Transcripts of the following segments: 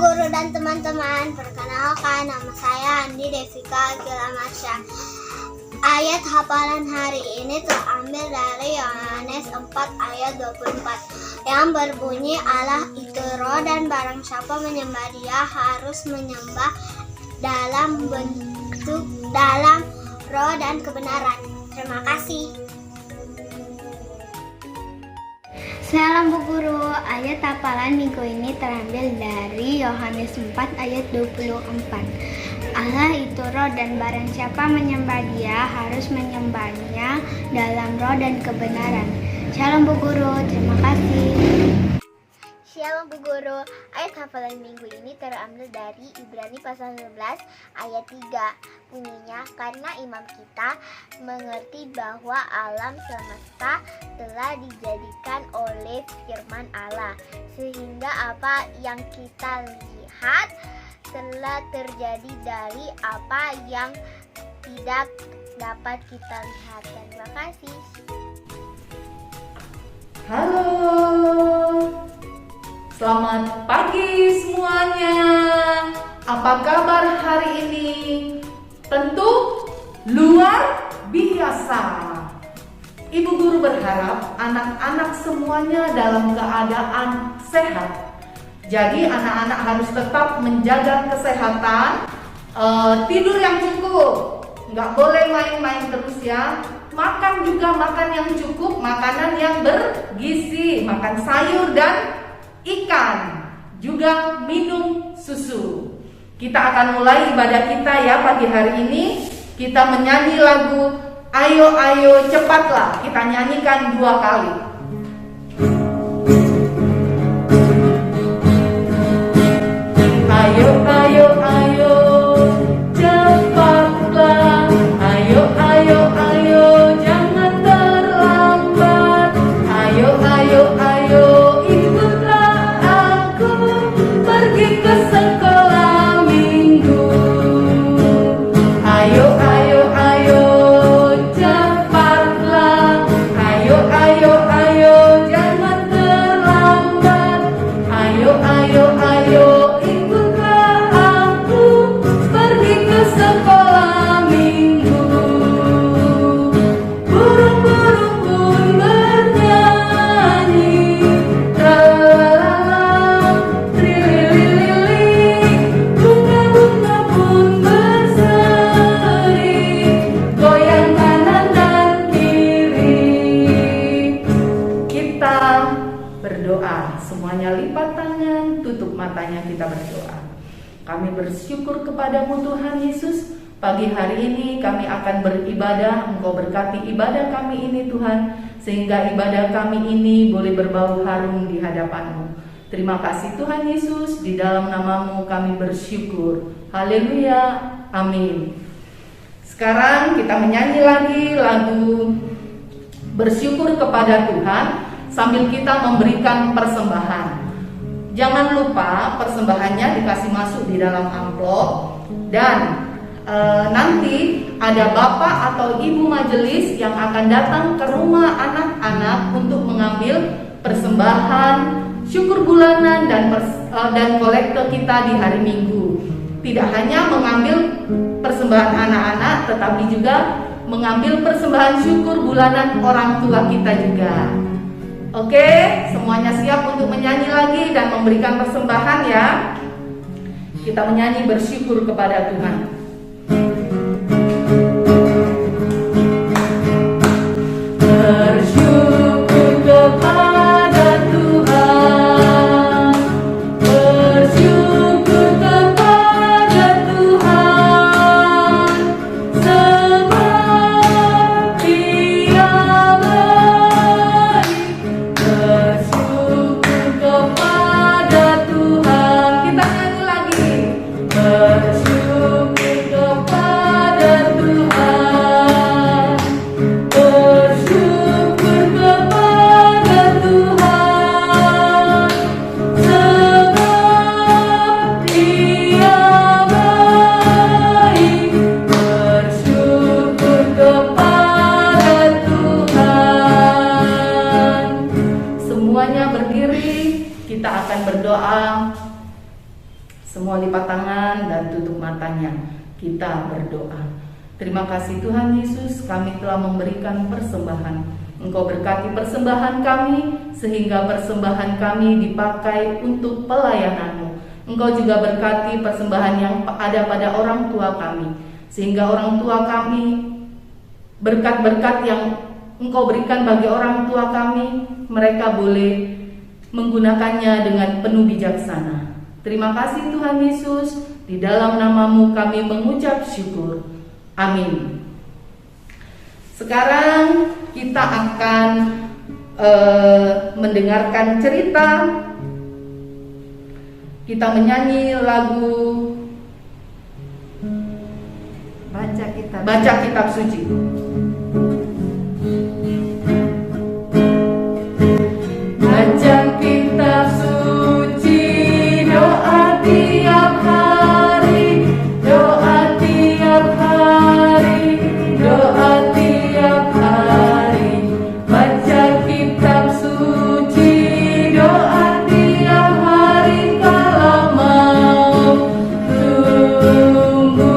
Guru dan teman-teman, perkenalkan nama saya Andi Devika Gilamarsya. Ayat hafalan hari ini terambil dari Yohanes 4 ayat 24 yang berbunyi, Allah itu roh dan barang siapa menyembah Dia harus menyembah dalam roh dan kebenaran. Terima kasih. Salam Bu Guru, ayat hafalan minggu ini terambil dari Yohanes 4 ayat 24. Allah itu roh dan barang siapa menyembah Dia harus menyembahnya dalam roh dan kebenaran. Shalom Bu Guru, terima kasih. Shalom Bu Guru, ayat hafalan minggu ini terambil dari Ibrani pasal 11 ayat 3. Bunyinya, karena imam kita mengerti bahwa alam semesta telah dijadikan oleh firman Allah, sehingga apa yang kita lihat telah terjadi dari apa yang tidak dapat kita lihat. Terima kasih. Halo, selamat pagi semuanya. Apa kabar hari ini? Tentu luar biasa. Ibu Guru berharap anak-anak semuanya dalam keadaan sehat. Jadi anak-anak harus tetap menjaga kesehatan, tidur yang cukup, nggak boleh main-main terus ya. Makan juga makan yang cukup, makanan yang bergizi, makan sayur dan ikan, juga minum susu. Kita akan mulai ibadah kita ya pagi hari ini. Kita menyanyi lagu Ayo Ayo Cepatlah. Kita nyanyikan 2 kali. Ayo ayo ayo cepatlah. Ayo ayo ayo jangan terlambat. Ayo ayo ayo ikutlah aku pergi ke sekolah minggu. Ayo ayo ayo cepatlah. Ayo ayo ayo jangan terlambat. Ayo ayo ayo sekolah minggu. Burung-burung pun bernyanyi, tralala, trililili. Bunga-bunga pun berseri, goyang kanan dan kiri. Kita berdoa, semuanya lipat tangan, tutup matanya, kita berdoa. Kami bersyukur kepadamu Tuhan Yesus. Pagi hari ini kami akan beribadah. Engkau berkati ibadah kami ini Tuhan, sehingga ibadah kami ini boleh berbau harum di hadapan-Mu. Terima kasih Tuhan Yesus. Di dalam nama-Mu kami bersyukur. Haleluya. Amin. Sekarang kita menyanyi lagi lagu bersyukur kepada Tuhan sambil kita memberikan persembahan. Jangan lupa persembahannya dikasih masuk di dalam amplop. Dan nanti ada bapak atau ibu majelis yang akan datang ke rumah anak-anak untuk mengambil persembahan syukur bulanan dan kolektor kita di hari Minggu. Tidak hanya mengambil persembahan anak-anak, tetapi juga mengambil persembahan syukur bulanan orang tua kita juga. Oke, semuanya siap untuk menyanyi lagi dan memberikan persembahan ya. Kita menyanyi bersyukur kepada Tuhan. Bersyukur kepada Tuhan. Bersyukur kepada Tuhan. Sebab Dia baik. Bersyukur kepada Tuhan. Kita nyanyi lagi. Bersyukur kepada Tuhan. Bersyukur kepada Tuhan. Sebab Dia baik. Bersyukur kepada Tuhan. Semuanya berdiri, kita akan berdoa. Semua lipat tangan dan tutup matanya. Kita berdoa. Terima kasih Tuhan Yesus, kami telah memberikan persembahan. Engkau berkati persembahan kami, sehingga persembahan kami dipakai untuk pelayanan-Mu. Engkau juga berkati persembahan yang ada pada orang tua kami, sehingga orang tua kami, berkat-berkat yang Engkau berikan bagi orang tua kami, mereka boleh menggunakannya dengan penuh bijaksana. Terima kasih Tuhan Yesus, di dalam nama-Mu kami mengucap syukur. Amin. Sekarang kita akan mendengarkan cerita. Kita menyanyi lagu Baca Kitab Suci. Baca kitab suci, doa tiap hari, doa tiap hari, doa tiap hari. Baca kitab suci, doa tiap hari, kalau mau tunggu, kalau mau tunggu.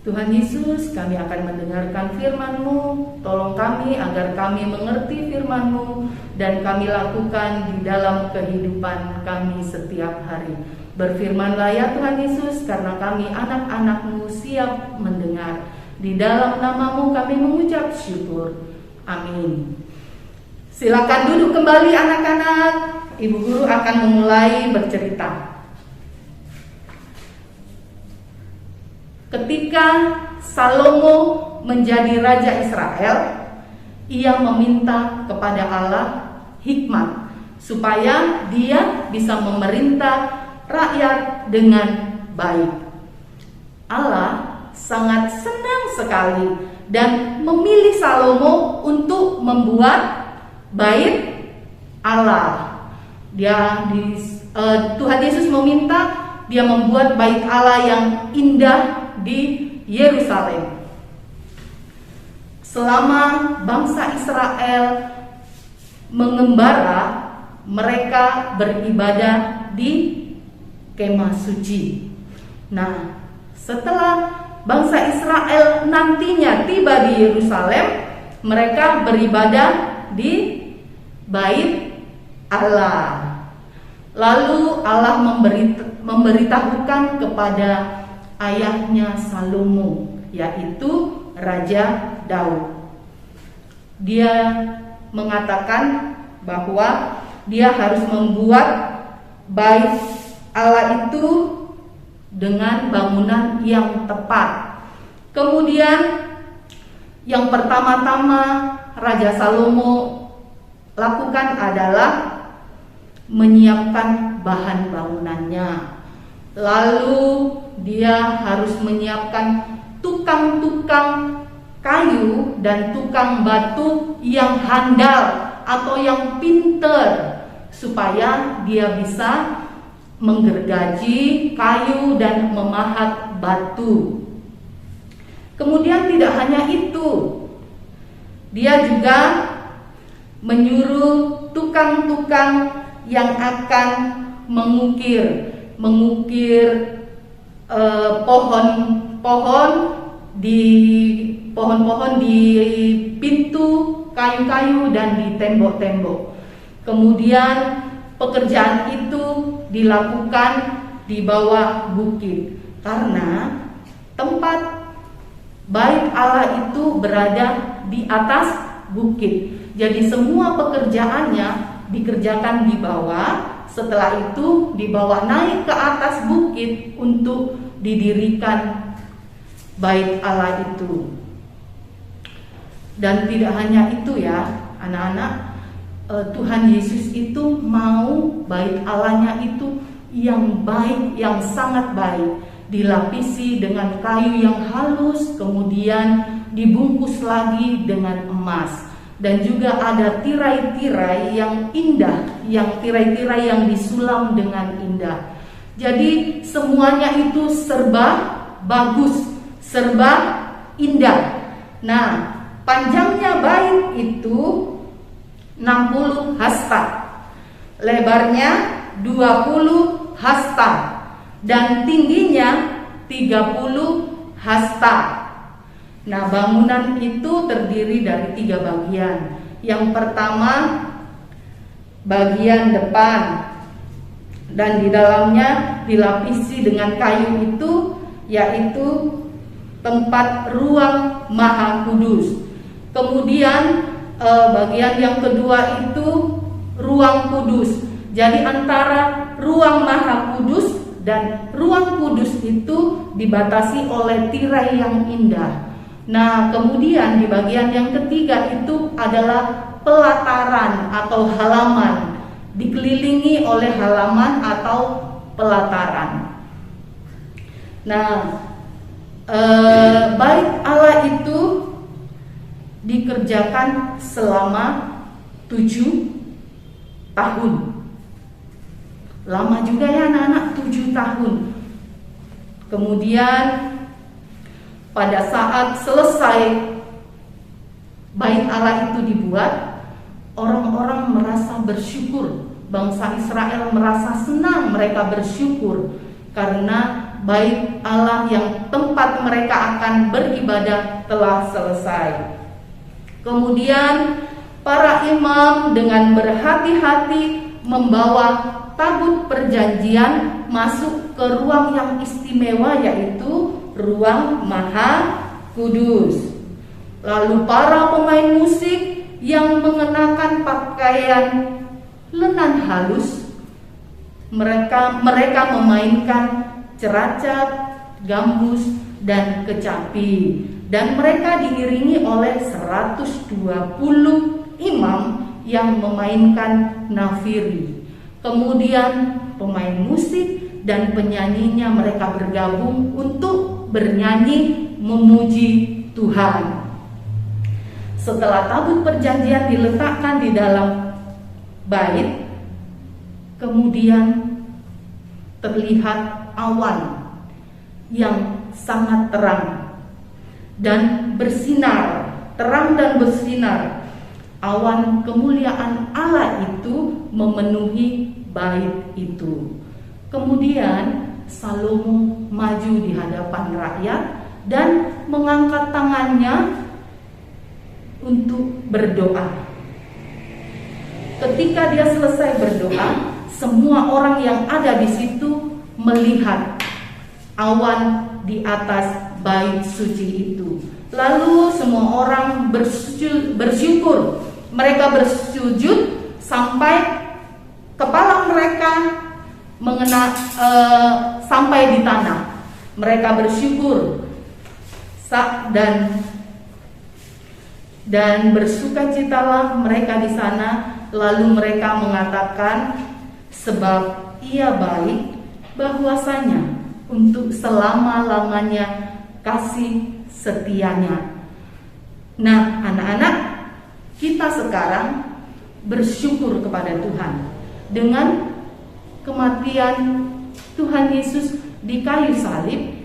Tuhan Yesus, kami akan mendengarkan firman-Mu. Tolong kami agar kami mengerti firman-Mu dan kami lakukan di dalam kehidupan kami setiap hari. Berfirmanlah ya Tuhan Yesus, karena kami anak-anak-Mu siap mendengar. Di dalam nama-Mu kami mengucap syukur. Amin. Silakan duduk kembali anak-anak. Ibu guru akan memulai bercerita. Ketika Salomo menjadi raja Israel, ia meminta kepada Allah hikmat supaya dia bisa memerintah rakyat dengan baik. Allah sangat senang sekali dan memilih Salomo untuk membuat bait Allah. Tuhan Yesus meminta dia membuat bait Allah yang indah di Yerusalem. Selama bangsa Israel mengembara, mereka beribadah di kemah suci. Nah, setelah bangsa Israel nantinya tiba di Yerusalem, mereka beribadah di bait Allah. Lalu Allah memberitahukan kepada ayahnya Salomo, yaitu Raja Daud. Dia mengatakan bahwa dia harus membuat bait Allah itu dengan bangunan yang tepat. Kemudian yang pertama-tama Raja Salomo lakukan adalah menyiapkan bahan bangunannya. Lalu dia harus menyiapkan tukang-tukang kayu dan tukang batu yang handal atau yang pinter, supaya dia bisa menggergaji kayu dan memahat batu. Kemudian tidak hanya itu, dia juga menyuruh tukang-tukang yang akan mengukir pohon-pohon di pintu, kayu-kayu dan di tembok-tembok. Kemudian pekerjaan itu dilakukan di bawah bukit, karena tempat bait Allah itu berada di atas bukit. Jadi semua pekerjaannya dikerjakan di bawah. Setelah itu dibawa naik ke atas bukit untuk didirikan bait Allah itu. Dan tidak hanya itu ya anak-anak, Tuhan Yesus itu mau bait Allahnya itu yang baik, yang sangat baik, dilapisi dengan kayu yang halus, kemudian dibungkus lagi dengan emas. Dan juga ada tirai-tirai yang indah, yang tirai-tirai yang disulam dengan indah. Jadi semuanya itu serba bagus, serba indah. Nah, panjangnya bait itu 60 hasta, lebarnya 20 hasta, dan tingginya 30 hasta. Nah, bangunan itu terdiri dari 3 bagian. Yang pertama, bagian depan, dan di dalamnya dilapisi dengan kayu itu, yaitu tempat ruang Maha Kudus. Kemudian bagian yang kedua itu ruang kudus. Jadi antara ruang Maha Kudus dan ruang kudus itu dibatasi oleh tirai yang indah. Nah, kemudian di bagian yang ketiga itu adalah pelataran atau halaman, dikelilingi oleh halaman atau pelataran. Nah, bait Allah itu dikerjakan selama 7 tahun. Lama juga ya anak-anak, 7 tahun. Kemudian pada saat selesai bait Allah itu dibuat, orang-orang merasa bersyukur. Bangsa Israel merasa senang, mereka bersyukur karena bait Allah yang tempat mereka akan beribadah telah selesai. Kemudian para imam dengan berhati-hati membawa tabut perjanjian masuk ke ruang yang istimewa, yaitu ruang Maha Kudus. Lalu para pemain musik yang mengenakan pakaian lenan halus, mereka memainkan ceracap, gambus, dan kecapi, dan mereka diiringi oleh 120 imam yang memainkan nafiri. Kemudian pemain musik dan penyanyinya mereka bergabung untuk bernyanyi memuji Tuhan. Setelah tabut perjanjian diletakkan di dalam bait, kemudian terlihat awan yang sangat terang dan bersinar, terang dan bersinar. Awan kemuliaan Allah itu memenuhi bait itu. Kemudian Salomo maju di hadapan rakyat dan mengangkat tangannya untuk berdoa. Ketika dia selesai berdoa, semua orang yang ada di situ melihat awan di atas bait suci itu. Lalu semua orang bersyukur. Mereka bersujud sampai kepala mereka sampai di tanah. Mereka bersyukur dan bersukacitalah mereka di sana. Lalu mereka mengatakan, sebab ia baik, bahwasanya untuk selama-lamanya kasih setianya. Nah, anak-anak, kita sekarang bersyukur kepada Tuhan dengan kematian Tuhan Yesus di kayu salib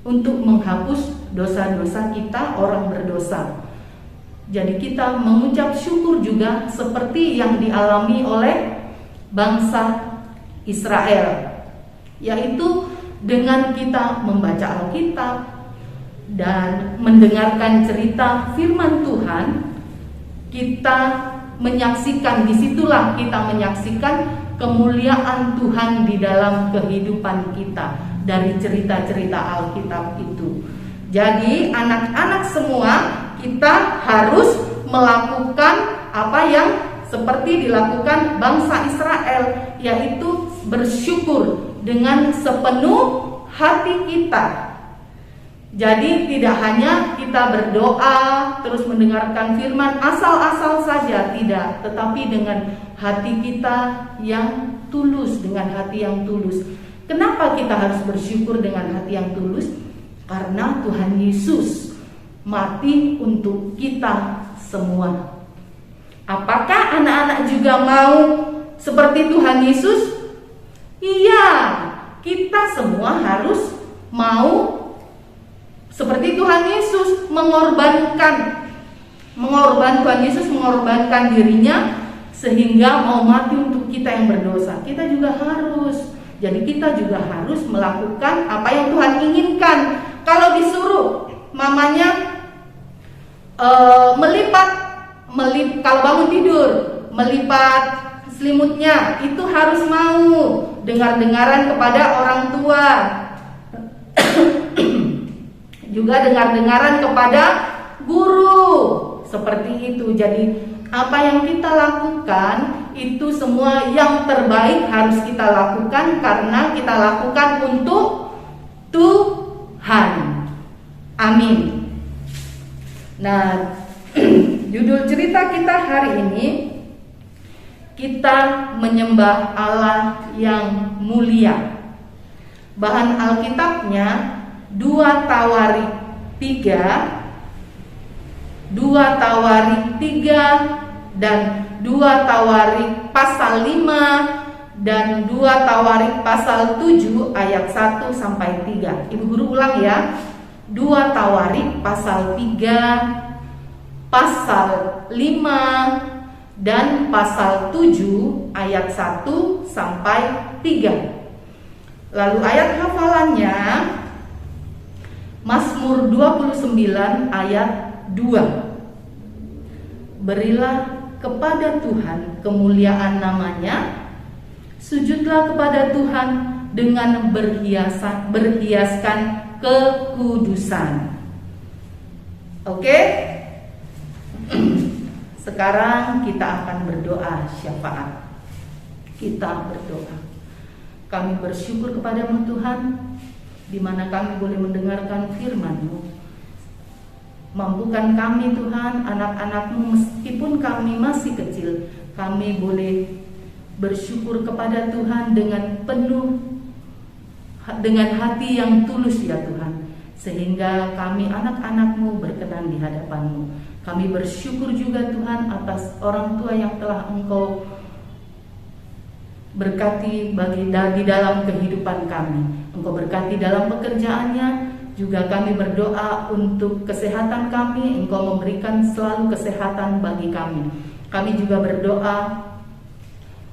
untuk menghapus dosa-dosa kita, orang berdosa. Jadi kita mengucap syukur juga seperti yang dialami oleh bangsa Israel, yaitu dengan kita membaca Alkitab dan mendengarkan cerita firman Tuhan, kita menyaksikan, disitulah kita menyaksikan kemuliaan Tuhan di dalam kehidupan kita dari cerita-cerita Alkitab itu. Jadi anak-anak semua, kita harus melakukan apa yang seperti dilakukan bangsa Israel, yaitu bersyukur dengan sepenuh hati kita. Jadi tidak hanya kita berdoa terus mendengarkan firman asal-asal saja, tidak, tetapi dengan hati kita yang tulus, dengan hati yang tulus. Kenapa kita harus bersyukur dengan hati yang tulus? Karena Tuhan Yesus mati untuk kita semua. Apakah anak-anak juga mau seperti Tuhan Yesus? Iya, kita semua harus mau seperti Tuhan Yesus, mengorbankan Tuhan Yesus mengorbankan dirinya sehingga mau mati untuk kita yang berdosa. Kita juga harus. Jadi kita juga harus melakukan apa yang Tuhan inginkan. Kalau disuruh mamanya kalau bangun tidur melipat selimutnya, itu harus mau dengar-dengaran kepada orang tua. Juga dengar-dengaran kepada guru, seperti itu. Jadi apa yang kita lakukan itu semua yang terbaik harus kita lakukan, karena kita lakukan untuk Tuhan. Amin. Nah, judul cerita kita hari ini, kita menyembah Allah yang mulia. Bahan Alkitabnya 2 Tawarik 3 dan 2 Tawarik pasal 5 dan 2 Tawarik pasal 7 ayat 1 sampai 3. Ibu guru ulang ya. 2 Tawarik pasal 3, pasal 5 dan pasal 7 ayat 1 sampai 3. Lalu ayat hafalannya Mazmur 29 ayat 2. Berilah kepada Tuhan kemuliaan namanya, sujudlah kepada Tuhan dengan berhiaskan kekudusan. Oke? Sekarang kita akan berdoa syafaat. Kita berdoa. Kami bersyukur kepadamu Tuhan, di mana kami boleh mendengarkan firman-Mu. Mampukan kami Tuhan, anak-anak-Mu, meskipun kami masih kecil, kami boleh bersyukur kepada Tuhan dengan penuh, dengan hati yang tulus ya Tuhan, sehingga kami anak-anak-Mu berkenan di hadapan-Mu. Kami bersyukur juga Tuhan atas orang tua yang telah Engkau berkati di dalam kehidupan kami. Engkau berkati dalam pekerjaannya. Juga kami berdoa untuk kesehatan kami. Engkau memberikan selalu kesehatan bagi kami. Kami juga berdoa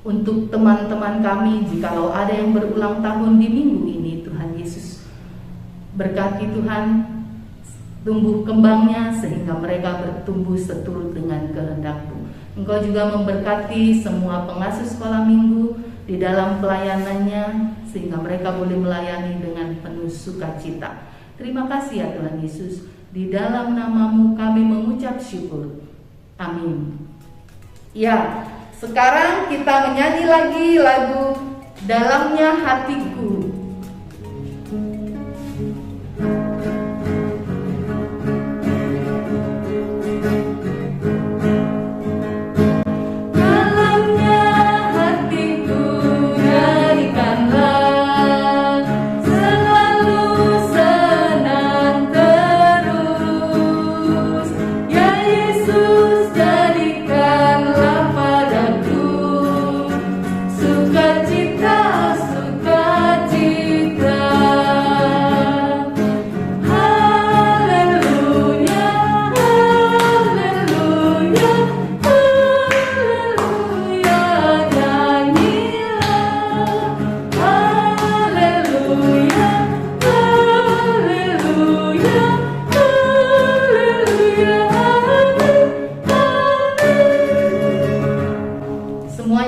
untuk teman-teman kami, jikalau ada yang berulang tahun di minggu ini, Tuhan Yesus berkati Tuhan, tumbuh kembangnya sehingga mereka bertumbuh seturut dengan kehendak-Mu. Engkau juga memberkati semua pengasuh sekolah minggu di dalam pelayanannya, sehingga mereka boleh melayani dengan penuh sukacita. Terima kasih ya Tuhan Yesus. Di dalam nama-Mu kami mengucap syukur. Amin. Ya, sekarang kita menyanyi lagi lagu Dalamnya Hatiku.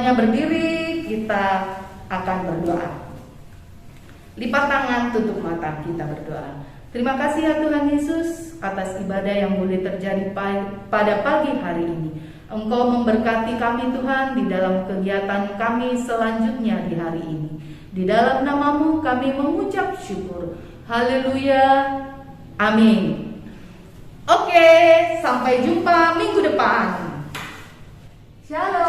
Berdiri, kita akan berdoa. Lipat tangan, tutup mata, kita berdoa. Terima kasih ya Tuhan Yesus atas ibadah yang boleh terjadi pada pagi hari ini. Engkau memberkati kami Tuhan di dalam kegiatan kami selanjutnya di hari ini. Di dalam nama-Mu kami mengucap syukur. Haleluya, Amin. Oke, sampai jumpa minggu depan. Shalom.